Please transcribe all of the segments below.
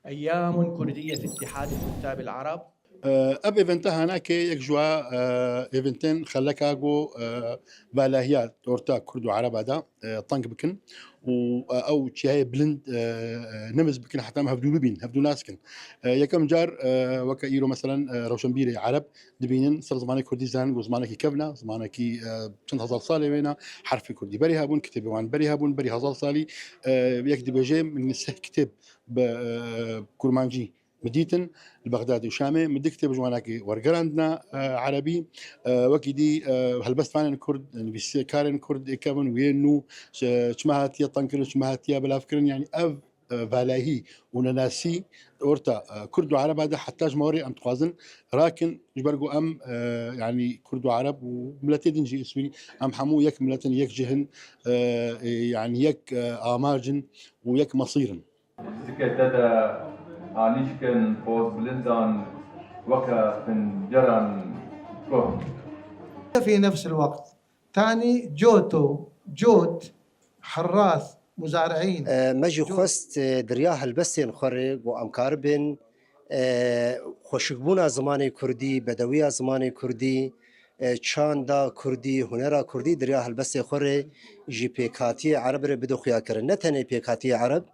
أيام كردية في اتحاد الكتاب العرب. اب ايفنتا هناك يك جوا ايفنتين خلكاغو بالاهيا تورتا كردو عرب هذا طنق بكن او تشاي بلند نمز بكن حتى ما هفدو بين هفدو ناسكن يكم جار وكايرو مثلا روشنبيري عرب دبينن صار زماني كردي زان وزمانك كبنا زمانك چند هزار سالي وينا حرف كردي بري هابون كتب وان بري هابون بري هزار سالي يكتب جي من كتاب بكرمانجي مديتن البغدادي وشامي مدكتب جواناكي ورقراندنا عربي وكيدي هلبست فانن كرد يعني كارن كرد كابن وينو شمهات يا طنكر شمهات يا بلا فكرن يعني اف فالاهي ونناسي اورتا كرد وعرب هذا حتى جمهوري ام تقازن راكن جبرقو ام يعني كرد وعرب وملتي دنجي اسوي ام حمو يك ملتن يك جهن يعني يك اماجن ويك مصيرا عانيشكن فوز بلندان وكا فن جران كوه. في نفس الوقت ثاني جوت حراث مزارعين مجي خست درياه البسين خرق وامكاربن خوشبونا زماني كردي بدوية زماني كردي چاندا كردي هنرا كردي درياه البسين خرق جي بيكاتي عرب بدو خيا كرن نتني بيكاتي عرب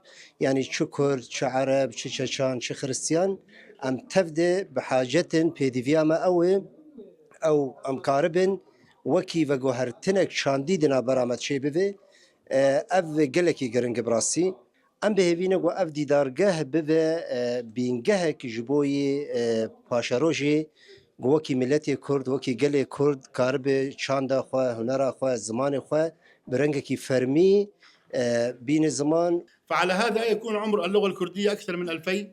يعني شو كرد شو عرب شو شان شو خريستيان ام تفدي بحاجة بيديفياما او امكاربن وكي فغو هرتنك شاندي دنا برامت شي بفي اف قلكي قرنق براسي ام بهبينه و اف ديدارگه بفي بينگهك جبوي باشاروجي وكي ملتي كرد وكي قلي كرد كارب شاندا خو هنرا خو زمان خو برنگكي فرمي بين الزمان. فعلى هذا يكون عمر اللغة الكردية أكثر من 2000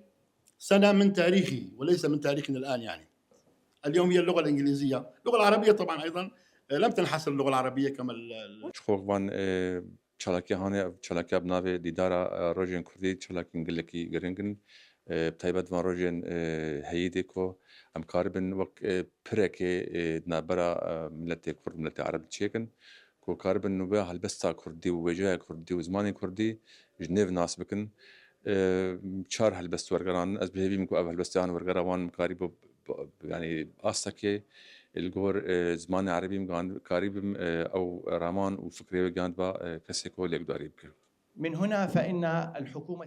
سنة من تاريخه وليس من تاريخنا الآن. يعني اليوم هي اللغة الإنجليزية. اللغة العربية طبعا أيضا لم تنحصر اللغة العربية كما شخوغبان چالاکی هانه چالاکی بناوی دیدارا روجین کردی چالاکی انگلیکی گرینگن بتایبت وان روجین هیدی کو ام کاربن وک پرکی نابرا ملت کرد ملت عرب تشيكن کو کاربن نوبه هلبستا کردی و وجه کردی و زمان کردی جنیو ناس بکن چهار هلبست ورگران از بهبی مکو اول هلبستان ورگروان قریب يعني أصلك الجور زمان عربي مقان قريب أو رامان وفكري قاند با كسيكو اللي يقدر يبكر. من هنا فإن الحكومة